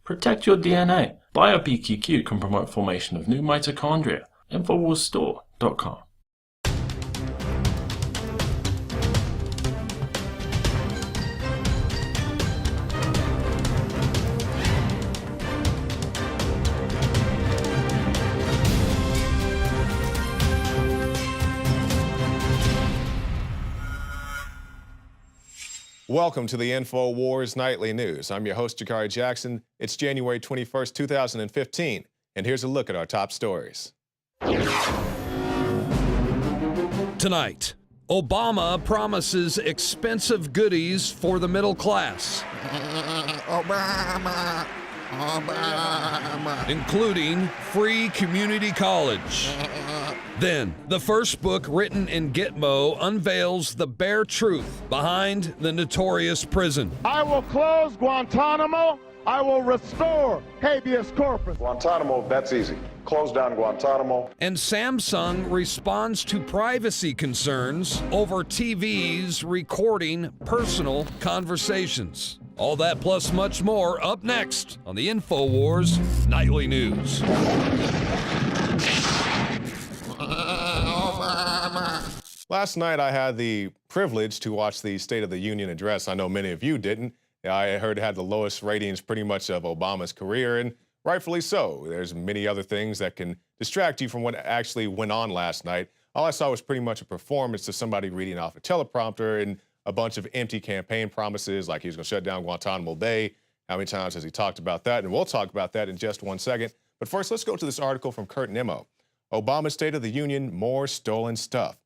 Protect your DNA. BioPQQ can promote formation of new mitochondria. Infowarsstore.com. Welcome to the Infowars Nightly News. I'm your host, Jakari Jackson. It's January 21st, 2015, and here's a look at our top stories. Tonight, Obama promises expensive goodies for the middle class. Obama, including free community college. Then, the first book written in Gitmo unveils the bare truth behind the notorious prison. I will close Guantanamo. I will restore habeas corpus. Guantanamo, that's easy. Close down Guantanamo. And Samsung responds to privacy concerns over TVs recording personal conversations. All that plus much more up next on the Infowars Nightly News. Last night, I had the privilege to watch the State of the Union address. I know many of you didn't. I heard it had the lowest ratings pretty much of Obama's career, and rightfully so. There's many other things that can distract you from what actually went on last night. All I saw was pretty much a performance of somebody reading off a teleprompter and a bunch of empty campaign promises, like he was going to shut down Guantanamo Bay. How many times has he talked about that? And we'll talk about that in just one second. But first, let's go to this article from Kurt Nimmo. Obama's State of the Union, more stolen stuff.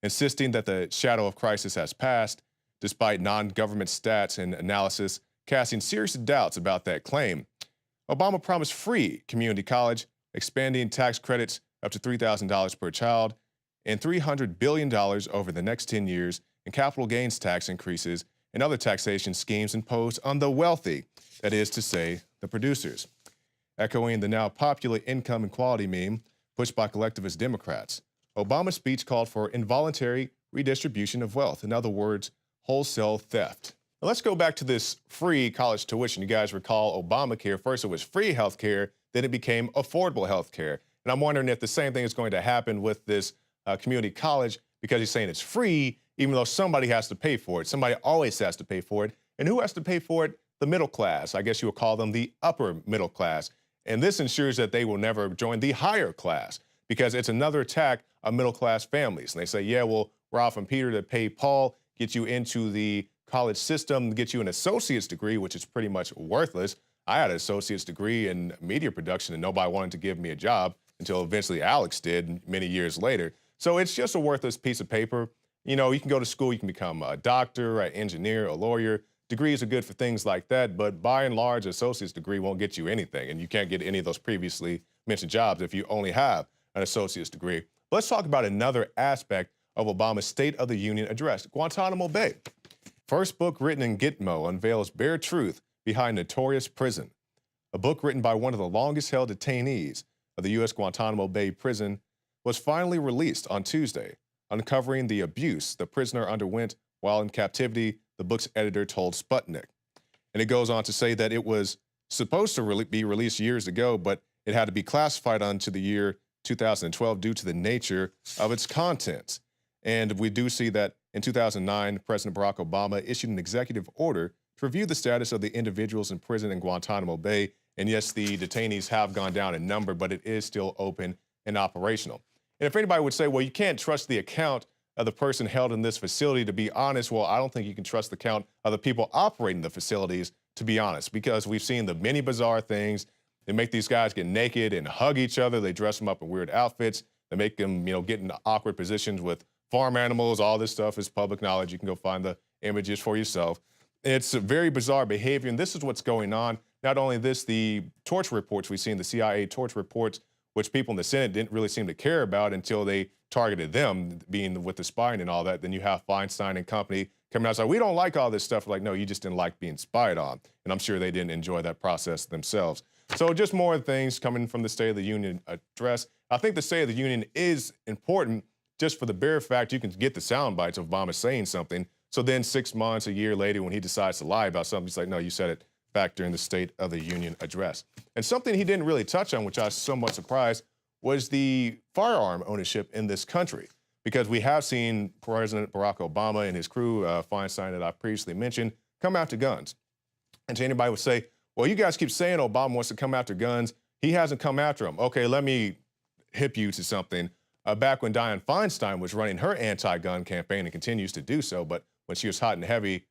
Insisting that the shadow of crisis has passed, despite non-government stats and analysis casting serious doubts about that claim. Obama promised free community college, expanding tax credits up to $3,000 per child, and $300 billion over the next 10 years in capital gains tax increases and other taxation schemes imposed on the wealthy, that is to say, the producers. Echoing the now popular income inequality meme pushed by collectivist Democrats, Obama's speech called for involuntary redistribution of wealth. In other words, wholesale theft. Now let's go back to this free college tuition. You guys recall Obamacare. First it was free health care, then it became affordable health care. And I'm wondering if the same thing is going to happen with this community college, because he's saying it's free, even though somebody has to pay for it. Somebody always has to pay for it. And who has to pay for it? The middle class. I guess you would call them the upper middle class. And this ensures that they will never join the higher class, because it's another attack on middle-class families. And they say, yeah, well, Ralph and Peter to pay Paul, get you into the college system, get you an associate's degree, which is pretty much worthless. I had an associate's degree in media production, and nobody wanted to give me a job until eventually Alex did many years later. So it's just a worthless piece of paper. You know, you can go to school, you can become a doctor, an engineer, a lawyer. Degrees are good for things like that, but by and large, an associate's degree won't get you anything, and you can't get any of those previously mentioned jobs if you only have an associate's degree. Let's talk about another aspect of Obama's State of the Union address, Guantanamo Bay. First book written in Gitmo unveils bare truth behind notorious prison. A book written by one of the longest-held detainees of the U.S. Guantanamo Bay prison was finally released on Tuesday, uncovering the abuse the prisoner underwent while in captivity, the book's editor told Sputnik. And it goes on to say that it was supposed to be released years ago, but it had to be classified onto the year 2012 due to the nature of its contents. And we do see that in 2009, President Barack Obama issued an executive order to review the status of the individuals in prison in Guantanamo Bay. And yes, the detainees have gone down in number, but it is still open and operational. And if anybody would say, well, you can't trust the account of the person held in this facility, to be honest, well, I don't think you can trust the account of the people operating the facilities, to be honest, because we've seen the many bizarre things. They make these guys get naked and hug each other. They dress them up in weird outfits. They make them, get in awkward positions with farm animals. All this stuff is public knowledge. You can go find the images for yourself. It's a very bizarre behavior, and this is what's going on. Not only this, the torture reports we've seen, the CIA torture reports, which people in the Senate didn't really seem to care about until they targeted them, being with the spying and all that. Then you have Feinstein and company coming out and saying, we don't like all this stuff. Like, no, you just didn't like being spied on. And I'm sure they didn't enjoy that process themselves. So just more things coming from the State of the Union address. I think the State of the Union is important just for the bare fact you can get the sound bites of Obama saying something. So then 6 months, a year later, when he decides to lie about something, he's like, no, you said it back during the State of the Union address. And something he didn't really touch on, which I was somewhat surprised, was the firearm ownership in this country. Because we have seen President Barack Obama and his crew, Feinstein that I previously mentioned, come after guns. And to anybody would say, well, you guys keep saying Obama wants to come after guns. He hasn't come after them. Okay, let me hip you to something. Back when Dianne Feinstein was running her anti-gun campaign and continues to do so, but when she was hot and heavy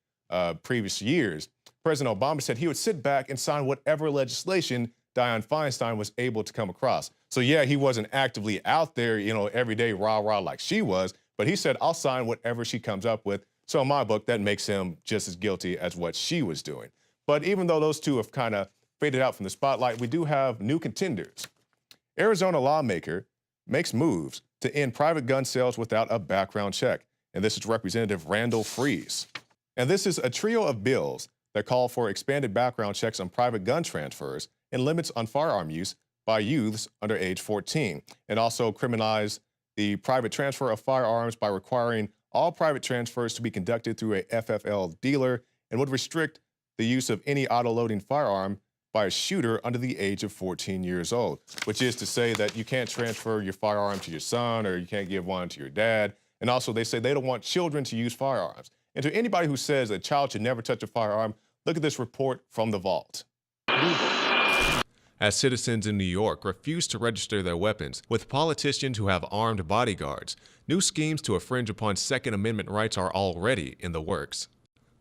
previous years, President Obama said he would sit back and sign whatever legislation Dianne Feinstein was able to come across. So yeah, he wasn't actively out there, every day rah-rah like she was, but he said, I'll sign whatever she comes up with. So in my book, that makes him just as guilty as what she was doing. But even though those two have kind of faded out from the spotlight, we do have new contenders. Arizona lawmaker makes moves to end private gun sales without a background check. And this is Representative Randall Freese. And this is a trio of bills that call for expanded background checks on private gun transfers and limits on firearm use by youths under age 14, and also criminalize the private transfer of firearms by requiring all private transfers to be conducted through a FFL dealer, and would restrict the use of any auto-loading firearm by a shooter under the age of 14 years old, which is to say that you can't transfer your firearm to your son, or you can't give one to your dad. And also they say they don't want children to use firearms. And to anybody who says that a child should never touch a firearm, look at this report from the vault. As citizens in New York refuse to register their weapons, with politicians who have armed bodyguards, new schemes to infringe upon Second Amendment rights are already in the works.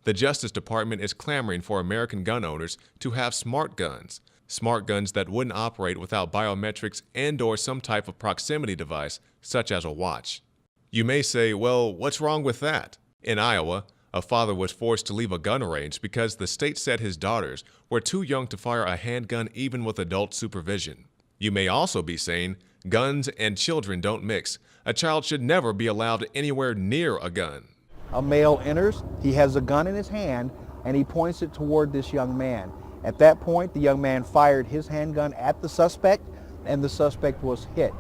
The Justice Department is clamoring for American gun owners to have smart guns that wouldn't operate without biometrics and/or some type of proximity device, such as a watch. You may say, well, what's wrong with that? In Iowa, a father was forced to leave a gun range because the state said his daughters were too young to fire a handgun even with adult supervision. You may also be saying, guns and children don't mix. A child should never be allowed anywhere near a gun. A male enters, he has a gun in his hand, and he points it toward this young man. At that point, the young man fired his handgun at the suspect, and the suspect was hit.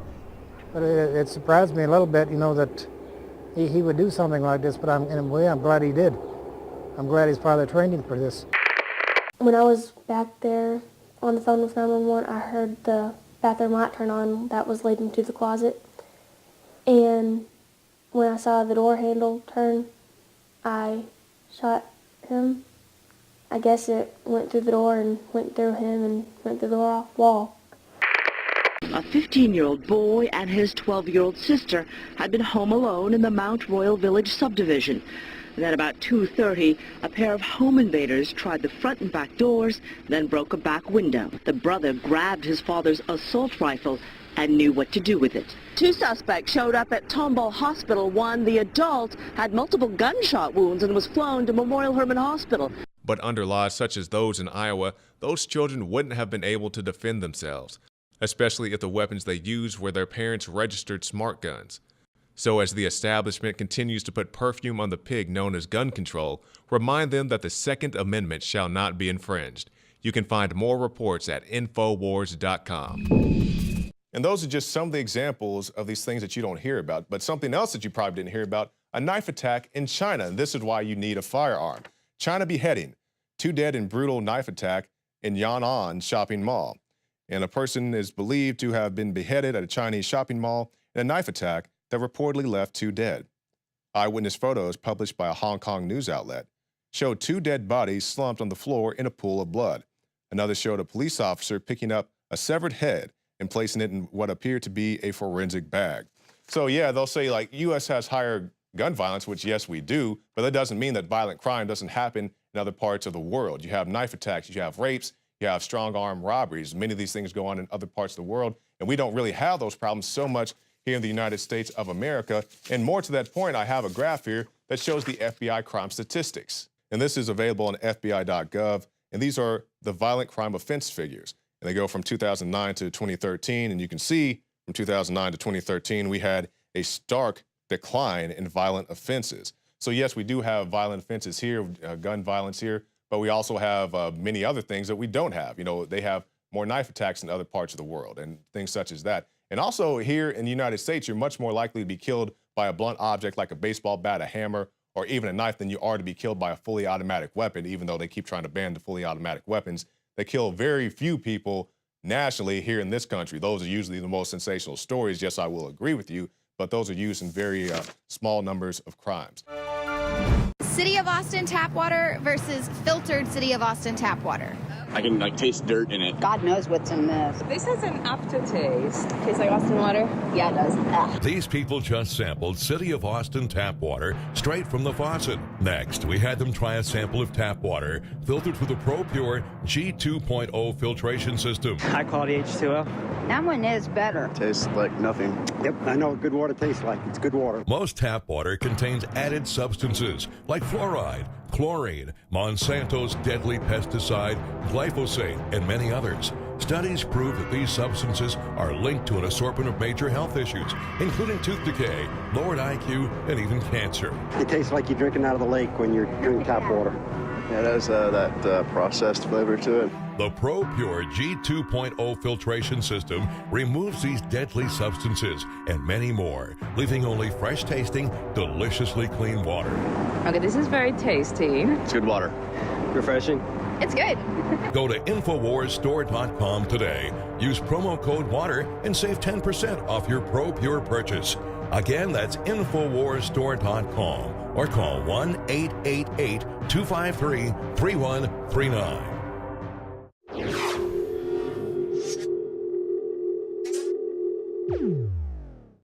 But it surprised me a little bit, that he would do something like this, but in a way I'm glad he did. I'm glad his father trained him for this. When I was back there on the phone with 911, I heard the bathroom light turn on that was leading to the closet. And when I saw the door handle turn, I shot him. I guess it went through the door and went through him and went through the wall. A 15-year-old boy and his 12-year-old sister had been home alone in the Mount Royal Village subdivision. Then about 2:30, a pair of home invaders tried the front and back doors, then broke a back window. The brother grabbed his father's assault rifle and knew what to do with it. Two suspects showed up at Tomball Hospital. One, the adult, had multiple gunshot wounds and was flown to Memorial Hermann Hospital. But under laws such as those in Iowa, those children wouldn't have been able to defend themselves, especially if the weapons they used were their parents' registered smart guns. So as the establishment continues to put perfume on the pig known as gun control, remind them that the Second Amendment shall not be infringed. You can find more reports at Infowars.com. And those are just some of the examples of these things that you don't hear about. But something else that you probably didn't hear about, a knife attack in China. And this is why you need a firearm. China beheading, 2 dead in brutal knife attack in Yan'an shopping mall. And a person is believed to have been beheaded at a Chinese shopping mall in a knife attack that reportedly left 2 dead. Eyewitness photos published by a Hong Kong news outlet showed 2 dead bodies slumped on the floor in a pool of blood. Another showed a police officer picking up a severed head and placing it in what appeared to be a forensic bag. So yeah, they'll say like U.S. has higher gun violence, which yes, we do, but that doesn't mean that violent crime doesn't happen in other parts of the world. You have knife attacks, you have rapes, you have strong arm robberies. Many of these things go on in other parts of the world, and we don't really have those problems so much here in the United States of America. And more to that point, I have a graph here that shows the FBI crime statistics. And this is available on FBI.gov, and these are the violent crime offense figures. And they go from 2009 to 2013, and you can see from 2009 to 2013, we had a stark decline in violent offenses. So yes, we do have violent offenses here, gun violence here, but we also have many other things that we don't have. They have more knife attacks in other parts of the world and things such as that. And also here in the United States, you're much more likely to be killed by a blunt object like a baseball bat, a hammer, or even a knife than you are to be killed by a fully automatic weapon, even though they keep trying to ban the fully automatic weapons. They kill very few people nationally here in this country. Those are usually the most sensational stories. Yes, I will agree with you, but those are used in very small numbers of crimes. City of Austin tap water versus filtered City of Austin tap water. I can taste dirt in it. God knows what's in this. This has an aftertaste. Tastes like Austin water? Yeah, it does. Ugh. These people just sampled City of Austin tap water straight from the faucet. Next, we had them try a sample of tap water filtered through the ProPure G2.0 filtration system. High quality H2O. That one is better. Tastes like nothing. Yep, I know what good water tastes like. It's good water. Most tap water contains added substances like fluoride, chlorine, Monsanto's deadly pesticide, glyphosate, and many others. Studies prove that these substances are linked to an assortment of major health issues, including tooth decay, lowered IQ, and even cancer. It tastes like you're drinking out of the lake when you're drinking tap water. Yeah, it has that processed flavor to it. The ProPure G2.0 filtration system removes these deadly substances and many more, leaving only fresh-tasting, deliciously clean water. Okay, this is very tasty. It's good water. Refreshing. It's good. Go to InfoWarsStore.com today. Use promo code WATER and save 10% off your ProPure purchase. Again, that's InfoWarsStore.com or call 1-888-253-3139.